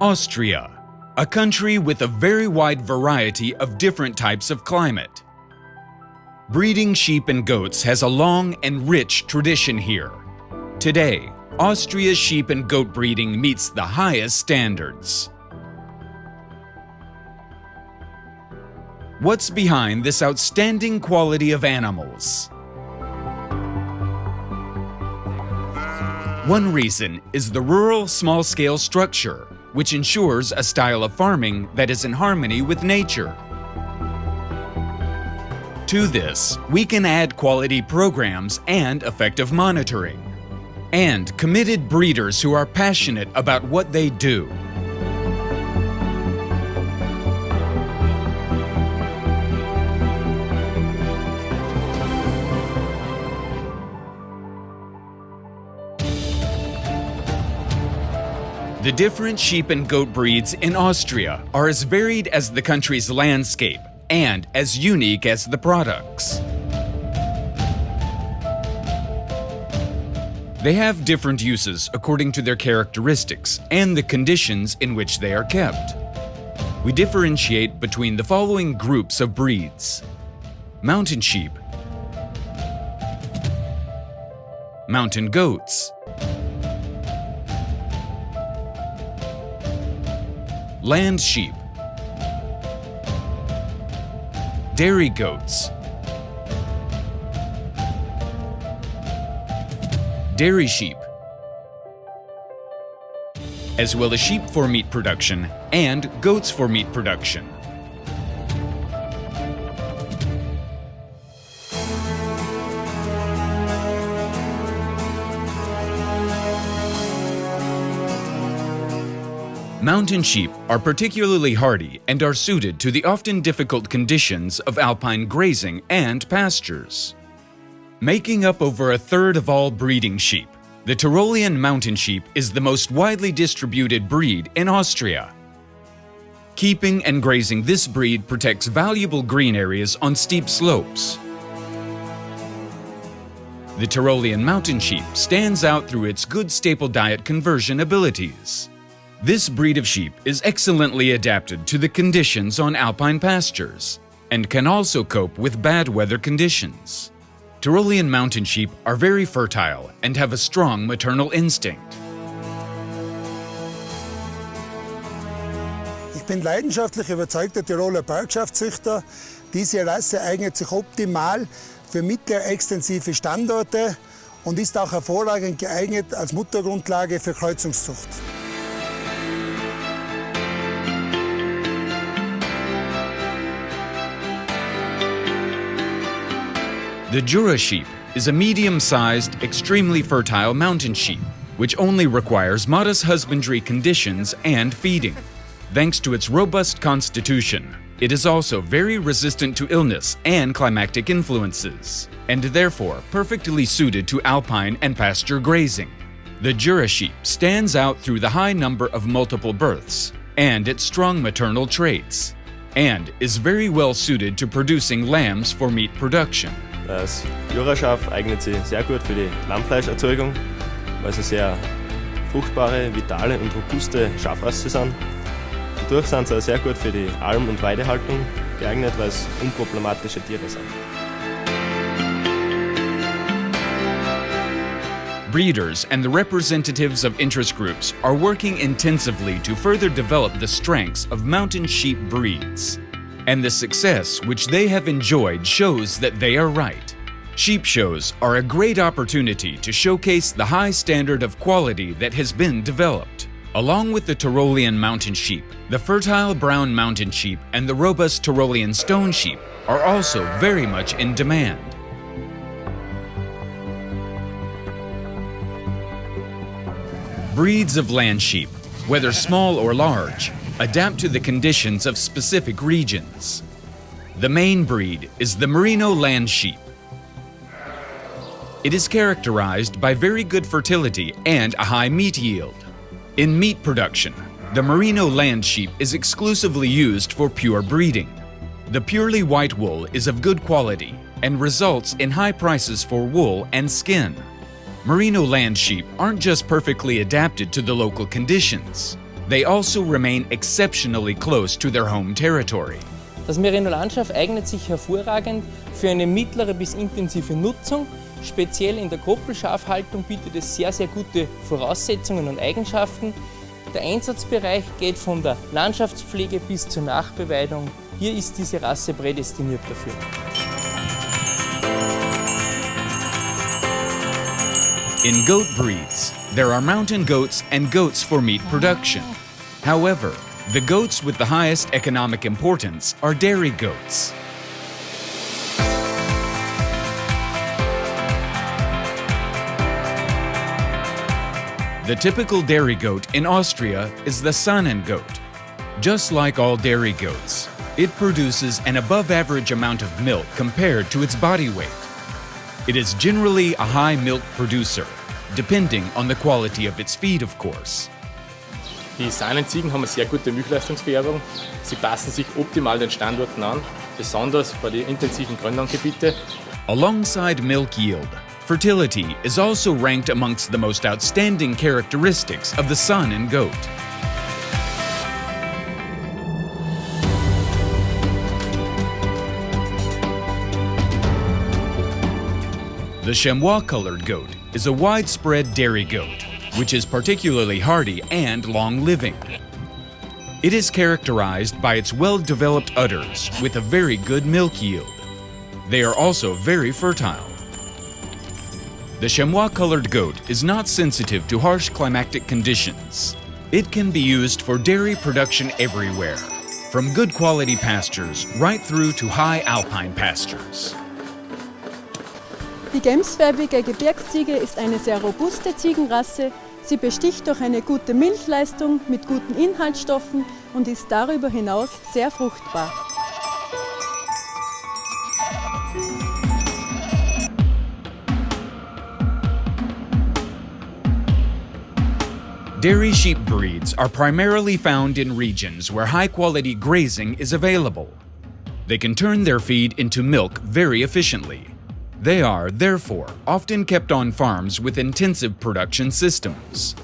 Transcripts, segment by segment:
Austria, a country with a very wide variety of different types of climate. Breeding sheep and goats has a long and rich tradition here. Today, Austria's sheep and goat breeding meets the highest standards. What's behind this outstanding quality of animals? One reason is the rural small-scale structure, which ensures a style of farming that is in harmony with nature. To this, we can add quality programs and effective monitoring, and committed breeders who are passionate about what they do. The different sheep and goat breeds in Austria are as varied as the country's landscape and as unique as the products. They have different uses according to their characteristics and the conditions in which they are kept. We differentiate between the following groups of breeds: mountain sheep, mountain goats, land sheep, dairy goats, dairy sheep, as well as sheep for meat production and goats for meat production. Mountain sheep are particularly hardy and are suited to the often difficult conditions of alpine grazing and pastures. Making up over a third of all breeding sheep, the Tyrolean mountain sheep is the most widely distributed breed in Austria. Keeping and grazing this breed protects valuable green areas on steep slopes. The Tyrolean mountain sheep stands out through its good staple diet conversion abilities. This breed of sheep is excellently adapted to the conditions on alpine pastures and can also cope with bad weather conditions. Tyrolean mountain sheep are very fertile and have a strong maternal instinct. Ich bin leidenschaftlich überzeugter Tiroler Bergschaftzüchter. Diese Rasse eignet sich optimal für mittelextensive Standorte und ist auch hervorragend geeignet als Muttergrundlage für Kreuzungszucht. The Jura sheep is a medium-sized, extremely fertile mountain sheep, which only requires modest husbandry conditions and feeding. Thanks to its robust constitution, it is also very resistant to illness and climatic influences, and therefore perfectly suited to alpine and pasture grazing. The Jura sheep stands out through the high number of multiple births and its strong maternal traits, and is very well suited to producing lambs for meat production. Das Jura-Schaf eignet sich sehr gut für die Lammfleischerzeugung, weil sie sehr fruchtbare, vitale und robuste Schafrasse sind. Dadurch sind sie auch sehr gut für die Alm- und Weidehaltung geeignet, weil es unproblematische Tiere sind. Breeders and the representatives of interest groups are working intensively to further develop the strengths of mountain sheep breeds. And the success which they have enjoyed shows that they are right. Sheep shows are a great opportunity to showcase the high standard of quality that has been developed. Along with the Tyrolean mountain sheep, the fertile brown mountain sheep and the robust Tyrolean stone sheep are also very much in demand. Breeds of land sheep, whether small or large, adapt to the conditions of specific regions. The main breed is the Merino land sheep. It is characterized by very good fertility and a high meat yield. In meat production, the Merino land sheep is exclusively used for pure breeding. The purely white wool is of good quality and results in high prices for wool and skin. Merino land sheep aren't just perfectly adapted to the local conditions. They also remain exceptionally close to their home territory. Das Merino-Landschaft eignet sich hervorragend für eine mittlere bis intensive Nutzung. Speziell in der Koppelschafhaltung bietet es sehr, sehr gute Voraussetzungen und Eigenschaften. Der Einsatzbereich geht von der Landschaftspflege bis zur Nachbeweidung. Hier ist diese Rasse prädestiniert dafür. In goat breeds, there are mountain goats and goats for meat production. However, the goats with the highest economic importance are dairy goats. The typical dairy goat in Austria is the Saanen goat. Just like all dairy goats, it produces an above-average amount of milk compared to its body weight. It is generally a high milk producer, depending on the quality of its feed, of course. Die Saanenziegen haben eine sehr gute Milchleistungsvererbung. Sie passen sich optimal den Standorten an, besonders bei den intensiven Grünlandgebieten. Alongside milk yield, fertility is also ranked amongst the most outstanding characteristics of the Saanen goat. The chamois-colored goat is a widespread dairy goat, which is particularly hardy and long-living. It is characterized by its well-developed udders with a very good milk yield. They are also very fertile. The chamois-colored goat is not sensitive to harsh climatic conditions. It can be used for dairy production everywhere, from good quality pastures right through to high alpine pastures. Die gemsfärbige Gebirgsziege ist eine sehr robuste Ziegenrasse. Sie besticht durch eine gute Milchleistung mit guten Inhaltsstoffen und ist darüber hinaus sehr fruchtbar. Dairy sheep breeds are primarily found in regions where high-quality grazing is available. They can turn their feed into milk very efficiently. They are, therefore, often kept on farms with intensive production systems.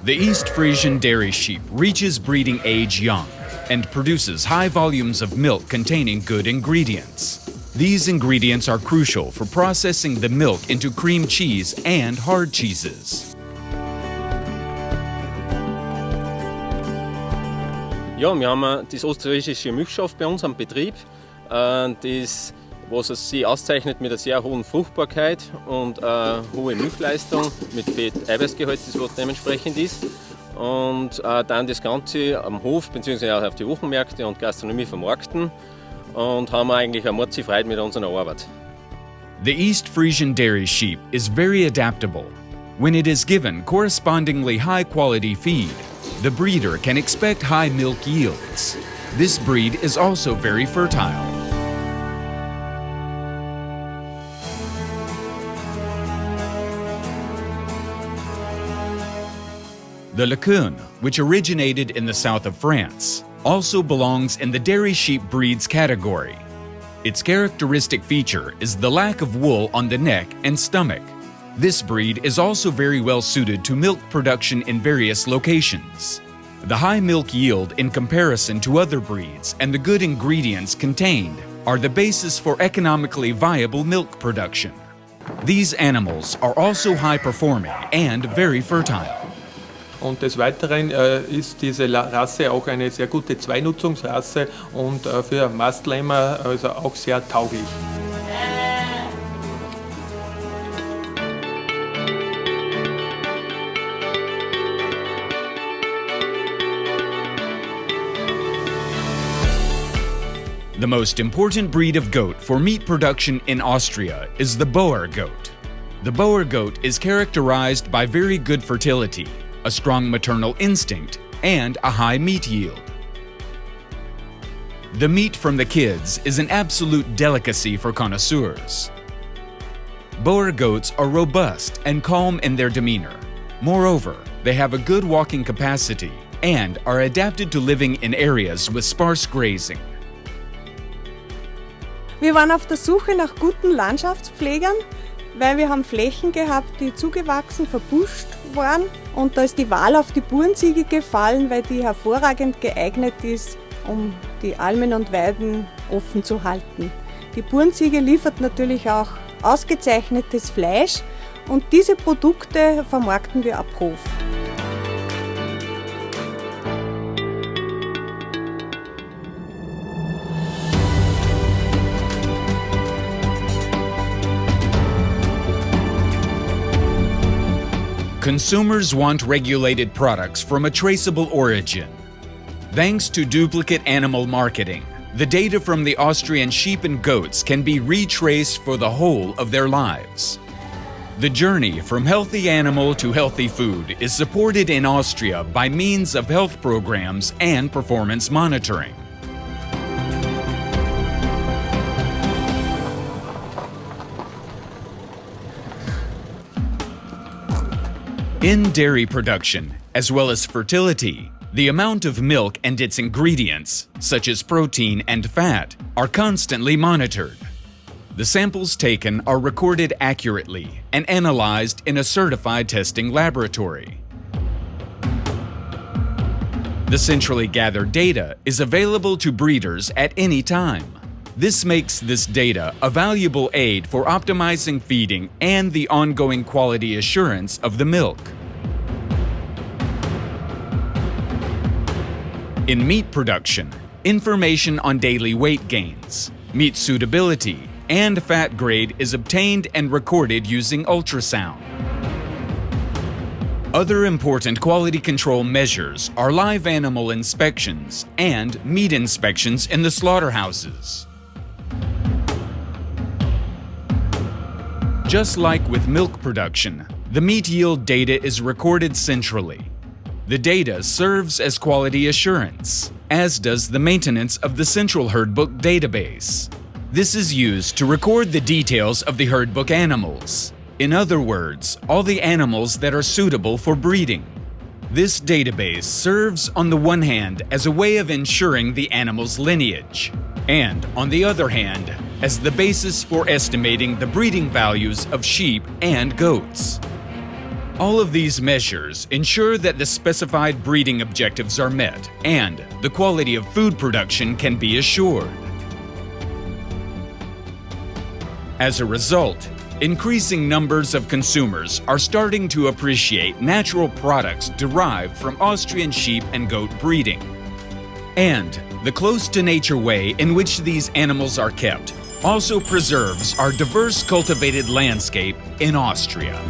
The East Frisian dairy sheep reaches breeding age young and produces high volumes of milk containing good ingredients. These ingredients are crucial for processing the milk into cream cheese and hard cheeses. Ja, wir haben das österreichische Milchschaf bei uns am Betrieb. Was es sich auszeichnet mit einer sehr hohen Fruchtbarkeit und hohe Milchleistung mit Fett-Eiweißgehalt, das was dementsprechend ist. Und dann das Ganze am Hof bzw. auch auf die Wochenmärkte und Gastronomie vermarkten und haben eigentlich eine Freude mit unserer Arbeit. The East Frisian dairy sheep is very adaptable. When it is given correspondingly high-quality feed, the breeder can expect high milk yields. This breed is also very fertile. The Lacoon, which originated in the south of France, also belongs in the dairy sheep breeds category. Its characteristic feature is the lack of wool on the neck and stomach. This breed is also very well suited to milk production in various locations. The high milk yield in comparison to other breeds and the good ingredients contained are the basis for economically viable milk production. These animals are also high-performing and very fertile. Und des Weiteren ist diese Rasse auch eine sehr gute Zweinutzungsrasse und für Mastlämmer also auch sehr tauglich. The most important breed of goat for meat production in Austria is the Boer goat. The Boer goat is characterized by very good fertility, a strong maternal instinct, and a high meat yield. The meat from the kids is an absolute delicacy for connoisseurs. Boer goats are robust and calm in their demeanor. Moreover, they have a good walking capacity and are adapted to living in areas with sparse grazing. Wir waren auf der Suche nach guten Landschaftspflegern, weil wir haben Flächen gehabt, die zugewachsen, verbuscht waren. Und da ist die Wahl auf die Burenziege gefallen, weil die hervorragend geeignet ist, um die Almen und Weiden offen zu halten. Die Burenziege liefert natürlich auch ausgezeichnetes Fleisch und diese Produkte vermarkten wir ab Hof. Consumers want regulated products from a traceable origin. Thanks to duplicate animal marketing, the data from the Austrian sheep and goats can be retraced for the whole of their lives. The journey from healthy animal to healthy food is supported in Austria by means of health programs and performance monitoring. In dairy production, as well as fertility, the amount of milk and its ingredients, such as protein and fat, are constantly monitored. The samples taken are recorded accurately and analyzed in a certified testing laboratory. The centrally gathered data is available to breeders at any time. This makes this data a valuable aid for optimizing feeding and the ongoing quality assurance of the milk. In meat production, information on daily weight gains, meat suitability, and fat grade is obtained and recorded using ultrasound. Other important quality control measures are live animal inspections and meat inspections in the slaughterhouses. Just like with milk production, the meat yield data is recorded centrally. The data serves as quality assurance, as does the maintenance of the central herd book database. This is used to record the details of the herd book animals. In other words, all the animals that are suitable for breeding. This database serves on the one hand as a way of ensuring the animal's lineage, and on the other hand, as the basis for estimating the breeding values of sheep and goats. All of these measures ensure that the specified breeding objectives are met and the quality of food production can be assured. As a result, increasing numbers of consumers are starting to appreciate natural products derived from Austrian sheep and goat breeding. And the close-to-nature way in which these animals are kept also preserves our diverse cultivated landscape in Austria.